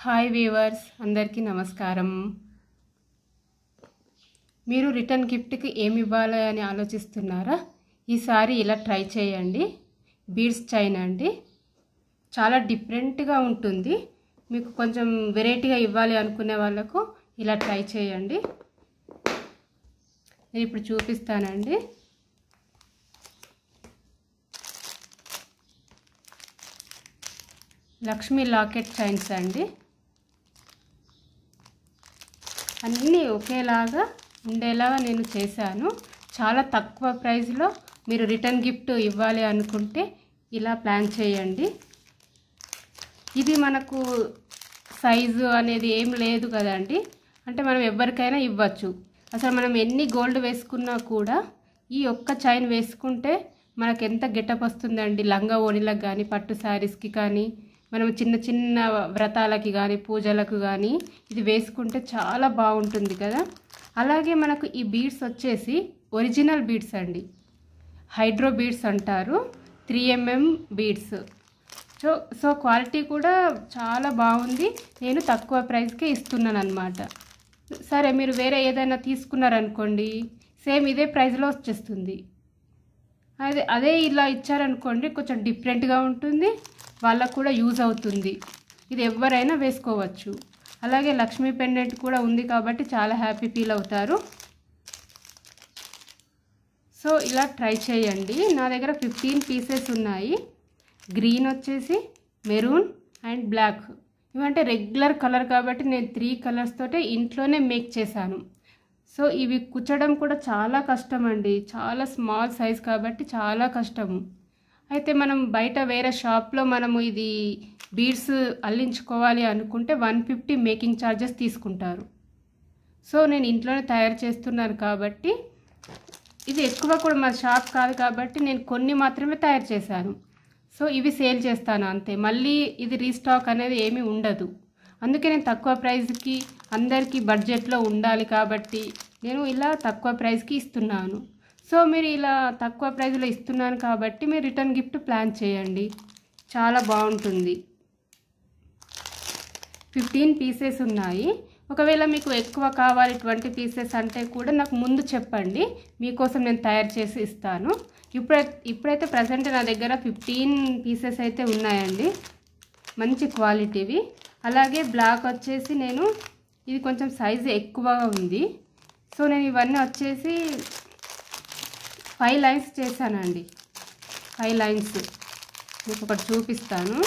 Hi weavers, అందరికీ నమస్కారం. మీరు రిటర్న్ గిఫ్ట్కి ఏమి ఇవ్వాలి అని ఆలోచిస్తున్నారా? ఈసారి ఇలా ట్రై చేయండి. బీడ్స్ చైన్ అండి, చాలా డిఫరెంట్గా ఉంటుంది. మీకు కొంచెం వెరైటీగా ఇవ్వాలి అనుకునే వాళ్ళకు ఇలా ట్రై చేయండి. నేను ఇప్పుడు చూపిస్తానండి. లక్ష్మీ లాకెట్ చైన్స్ అండి. అన్నీ ఒకేలాగా ఉండేలాగా నేను చేశాను. చాలా తక్కువ ప్రైస్లో మీరు రిటర్న్ గిఫ్ట్ ఇవ్వాలి అనుకుంటే ఇలా ప్లాన్ చేయండి. ఇది మనకు సైజు అనేది ఏం లేదు కదండి, అంటే మనం ఎవరికైనా ఇవ్వచ్చు. అసలు మనం ఎన్ని గోల్డ్ వేసుకున్నా కూడా ఈ ఒక్క చైన్ వేసుకుంటే మనకు ఎంత గెటప్ వస్తుందండి. లంగా ఓణీలకు కానీ, పట్టు శారీస్కి కానీ, మనం చిన్న చిన్న వ్రతాలకి కానీ, పూజలకు కానీ ఇది వేసుకుంటే చాలా బాగుంటుంది కదా. అలాగే మనకు ఈ బీడ్స్ వచ్చేసి ఒరిజినల్ బీడ్స్ అండి, హైడ్రో బీడ్స్ అంటారు. 3mm beads. సో క్వాలిటీ కూడా చాలా బాగుంది. నేను తక్కువ ప్రైస్కే ఇస్తున్నాను అన్నమాట. సరే, మీరు వేరే ఏదైనా తీసుకున్నారనుకోండి, సేమ్ ఇదే ప్రైస్లో వచ్చేస్తుంది. అదే ఇలా ఇచ్చారనుకోండి, కొంచెం డిఫరెంట్గా ఉంటుంది, వాళ్ళకు కూడా యూజ్ అవుతుంది. ఇది ఎవరైనా వేసుకోవచ్చు. అలాగే లక్ష్మీ పెండెంట్ కూడా ఉంది కాబట్టి చాలా హ్యాపీ ఫీల్ అవుతారు. సో ఇలా ట్రై చేయండి. నా దగ్గర 15 పీసెస్ ఉన్నాయి. గ్రీన్ వచ్చేసి, మెరూన్ అండ్ బ్లాక్. ఇవంటే రెగ్యులర్ కలర్ కాబట్టి నేను 3 కలర్స్ తోటే ఇంట్లోనే మేక్ చేశాను. సో ఇవి కుచ్చడం కూడా చాలా కష్టం అండి. చాలా స్మాల్ సైజ్ కాబట్టి చాలా కష్టము. అయితే మనం బయట వేరే షాప్లో మనము ఇది బీడ్స్ అల్లించుకోవాలి అనుకుంటే 150 మేకింగ్ ఛార్జెస్ తీసుకుంటారు. సో నేను ఇంట్లోనే తయారు చేస్తున్నాను కాబట్టి, ఇది ఎక్కువ కూడా మా షాప్ కాదు కాబట్టి నేను కొన్ని మాత్రమే తయారు చేశాను. సో ఇవి సేల్ చేస్తాను అంతే. మళ్ళీ ఇది రీస్టాక్ అనేది ఏమీ ఉండదు. అందుకే నేను తక్కువ ప్రైస్కి, అందరికీ బడ్జెట్లో ఉండాలి కాబట్టి నేను ఇలా తక్కువ ప్రైస్కి ఇస్తున్నాను. సో మీరు ఇలా తక్కువ ప్రైస్లో ఇస్తున్నాను కాబట్టి మీరు రిటర్న్ గిఫ్ట్ ప్లాన్ చేయండి, చాలా బాగుంటుంది. 15 పీసెస్ ఉన్నాయి. ఒకవేళ మీకు ఎక్కువ కావాలి 20 పీసెస్ అంటే కూడా నాకు ముందు చెప్పండి, మీకోసం నేను తయారు చేసి ఇస్తాను. ఇప్పుడైతే ప్రజెంట్ నా దగ్గర 15 పీసెస్ అయితే ఉన్నాయండి, మంచి క్వాలిటీవి. అలాగే బ్లాక్ వచ్చేసి నేను ఇది కొంచెం సైజు ఎక్కువగా ఉంది. సో నేను ఇవన్నీ వచ్చేసి 5 లైన్స్ చేశానండి. 5 లైన్స్ మీకు ఒకటి చూపిస్తాను.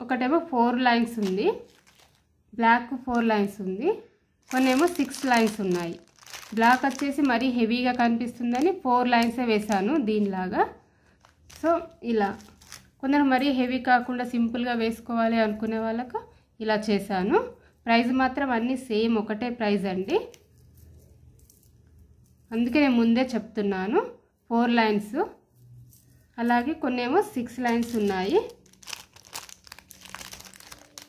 ఒకటేమో 4 లైన్స్ ఉంది, బ్లాక్ 4 లైన్స్ ఉంది, కొన్నేమో 6 లైన్స్ ఉన్నాయి. బ్లాక్ వచ్చేసి మరీ హెవీగా కనిపిస్తుందని 4 లైన్సే వేశాను దీనిలాగా. సో ఇలా కొందరు మరీ హెవీ కాకుండా సింపుల్గా వేసుకోవాలి అనుకునే వాళ్ళకు ఇలా చేశాను. ప్రైస్ మాత్రం అన్నీ సేమ్ ఒకటే ప్రైస్ అండి, అందుకే నేను ముందే చెప్తున్నాను. 4 లైన్స్, అలాగే కొన్నేమో 6 లైన్స్ ఉన్నాయి.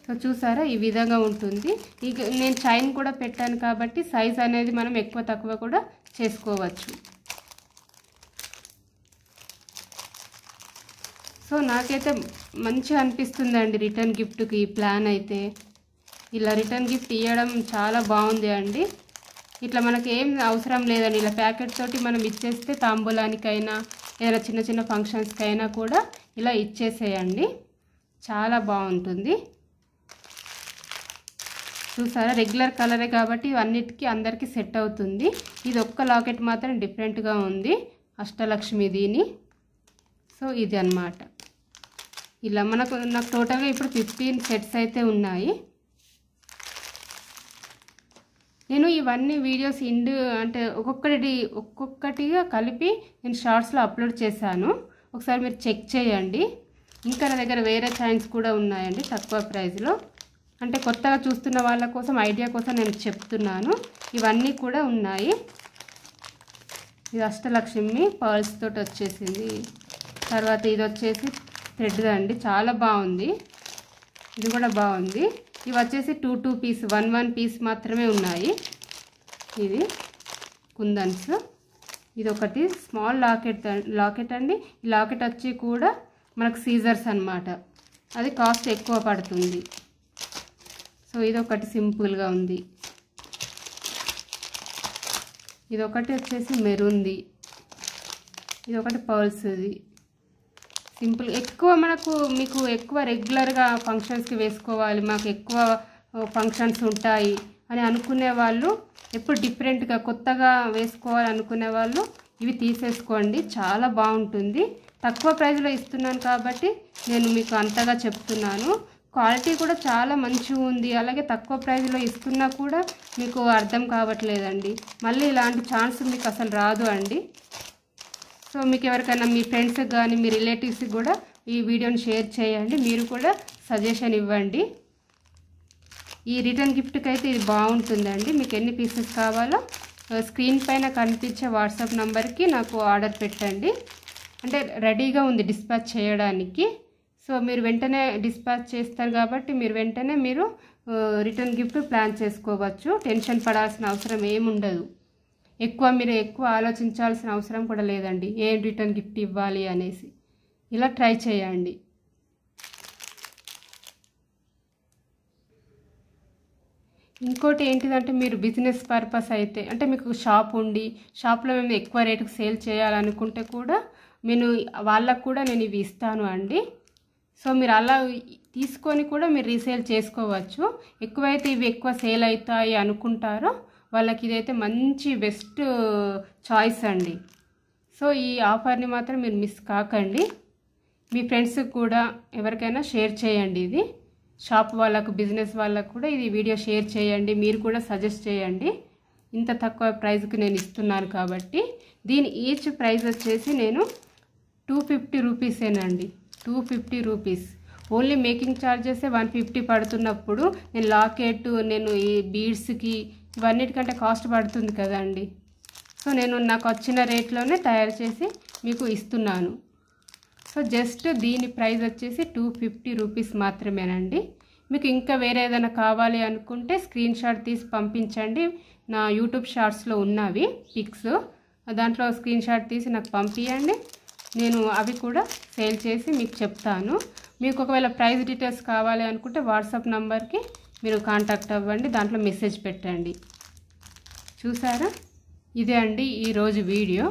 సో చూసారా, ఈ విధంగా ఉంటుంది. ఇక నేను చైన్ కూడా పెట్టాను కాబట్టి సైజ్ అనేది మనం ఎక్కువ తక్కువ కూడా చేసుకోవచ్చు. సో నాకైతే మంచిగా అనిపిస్తుందండి రిటర్న్ గిఫ్ట్కి ఈ ప్లాన్ అయితే. ఇలా రిటర్న్ గిఫ్ట్ ఇవ్వడం చాలా బాగుంది అండి. ఇట్లా మనకి ఏం అవసరం లేదండి, ఇలా ప్యాకెట్ తోటి మనం ఇచ్చేస్తే తాంబూలానికైనా ఏదైనా చిన్న చిన్న ఫంక్షన్స్కి అయినా కూడా ఇలా ఇచ్చేసేయండి, చాలా బాగుంటుంది. చూసారా, రెగ్యులర్ కలరే కాబట్టి అన్నిటికీ అందరికీ సెట్ అవుతుంది. ఇది ఒక్క లాకెట్ మాత్రం డిఫరెంట్గా ఉంది, అష్టలక్ష్మిదిని. సో ఇది అన్నమాట. ఇలా నాకు టోటల్గా ఇప్పుడు 15 సెట్స్ అయితే ఉన్నాయి. నేను ఇవన్నీ వీడియోస్ అంటే ఒక్కొక్కటిగా కలిపి నేను షార్ట్స్లో అప్లోడ్ చేశాను, ఒకసారి మీరు చెక్ చేయండి. ఇంకా నా దగ్గర వేరే చైన్స్ కూడా ఉన్నాయండి తక్కువ ప్రైస్లో. అంటే కొత్తగా చూస్తున్న వాళ్ళ కోసం, ఐడియా కోసం నేను చెప్తున్నాను. ఇవన్నీ కూడా ఉన్నాయి. ఇది అష్టలక్ష్మి పర్ల్స్ తోటి వచ్చేసింది. తర్వాత ఇది వచ్చేసి థ్రెడ్ అండి, చాలా బాగుంది. ఇది కూడా బాగుంది. ఇవి వచ్చేసి 2 పీస్, 1 పీస్ మాత్రమే ఉన్నాయి. ఇది కుందన్స్. ఇది ఒకటి స్మాల్ లాకెట్ అండి. ఈ లాకెట్ వచ్చి కూడా మనకు సీజర్స్ అన్నమాట. అది కాస్ట్ ఎక్కువ పడుతుంది. సో ఇదొకటి సింపుల్గా ఉంది. ఇదొకటి వచ్చేసి మెరూన్ది. ఇదొకటి పర్ల్స్ది సింపుల్. ఎక్కువ మీకు ఎక్కువ రెగ్యులర్గా ఫంక్షన్స్కి వేసుకోవాలి, మాకు ఎక్కువ ఫంక్షన్స్ ఉంటాయి అని అనుకునే వాళ్ళు, ఎప్పుడు డిఫరెంట్గా కొత్తగా వేసుకోవాలి అనుకునే వాళ్ళు ఇవి తీసేసుకోండి. చాలా బాగుంటుంది. తక్కువ ప్రైస్లో ఇస్తున్నాను కాబట్టి నేను మీకు అంతగా చెప్తున్నాను. క్వాలిటీ కూడా చాలా మంచిగా ఉంది. అలాగే తక్కువ ప్రైస్లో ఇస్తున్నా కూడా మీకు అర్థం కావట్లేదండి. మళ్ళీ ఇలాంటి ఛాన్స్ మీకు అసలు రాదు అండి. సో మీకు ఎవరికైనా మీ ఫ్రెండ్స్కి కానీ మీ రిలేటివ్స్కి కూడా ఈ వీడియోని షేర్ చేయండి. మీరు కూడా సజెషన్ ఇవ్వండి. ఈ రిటర్న్ గిఫ్ట్కి అయితే ఇది బాగుంటుందండి. మీకు ఎన్ని పీసెస్ కావాలో స్క్రీన్ పైన కనిపించే వాట్సాప్ నెంబర్కి నాకు ఆర్డర్ పెట్టండి. అంటే రెడీగా ఉంది డిస్పాచ్ చేయడానికి. సో మీరు వెంటనే డిస్పాచ్ చేస్తారు కాబట్టి మీరు రిటర్న్ గిఫ్ట్ ప్లాన్ చేసుకోవచ్చు. టెన్షన్ పడాల్సిన అవసరం ఏముండదు. మీరు ఎక్కువ ఆలోచించాల్సిన అవసరం కూడా లేదండి, ఏం రిటర్న్ గిఫ్ట్ ఇవ్వాలి అనేసి. ఇలా ట్రై చేయండి. ఇంకోటి ఏంటిదంటే, మీరు బిజినెస్ పర్పస్ అయితే, అంటే మీకు షాప్ ఉండి షాప్లో మేము ఎక్కువ రేటుకు సేల్ చేయాలనుకుంటే కూడా వాళ్ళకు కూడా నేను ఇవి ఇస్తాను అండి. సో మీరు అలా తీసుకొని కూడా మీరు రీసేల్ చేసుకోవచ్చు. ఎక్కువైతే ఇవి ఎక్కువ సేల్ అవుతాయి అనుకుంటారో వాళ్ళకి ఇదైతే మంచి బెస్ట్ చాయిస్ అండి. సో ఈ ఆఫర్ని మాత్రం మీరు మిస్ కాకండి. మీ ఫ్రెండ్స్కి కూడా ఎవరికైనా షేర్ చేయండి. ఇది షాప్ వాళ్ళకు, బిజినెస్ వాళ్ళకు కూడా ఇది వీడియో షేర్ చేయండి. మీరు కూడా సజెస్ట్ చేయండి. ఇంత తక్కువ ప్రైస్కి నేను ఇస్తున్నాను కాబట్టి. దీని ఈచ్ ప్రైస్ వచ్చేసి నేను 250 రూపీసేనండి. 250 రూపీస్. ఓన్లీ మేకింగ్ ఛార్జెస్ 150 పడుతున్నప్పుడు నేను లాకెట్, నేను ఈ బీడ్స్కి ఇవన్నిటికంటే కాస్ట్ పడుతుంది కదండి. సో నేను నాకు వచ్చిన రేట్లోనే తయారు చేసి మీకు ఇస్తున్నాను. సో జస్ట్ దీని ప్రైస్ వచ్చేసి 250 రూపీస్ మాత్రమేనండి. మీకు ఇంకా వేరే ఏదైనా కావాలి అనుకుంటే స్క్రీన్ షాట్ తీసి పంపించండి. నా యూట్యూబ్ షార్ట్స్లో ఉన్నవి పిక్స్, దాంట్లో స్క్రీన్ షాట్ తీసి నాకు పంపించండి. నేను అవి కూడా సేల్ చేసి మీకు చెప్తాను. మీకు ఒకవేళ ప్రైస్ డీటెయిల్స్ కావాలి అనుకుంటే వాట్సాప్ నంబర్కి మీరు కాంటాక్ట్ అవ్వండి. దాంట్లో మెసేజ్ పెట్టండి. చూసారా, ఇదే అండి ఈరోజు వీడియో.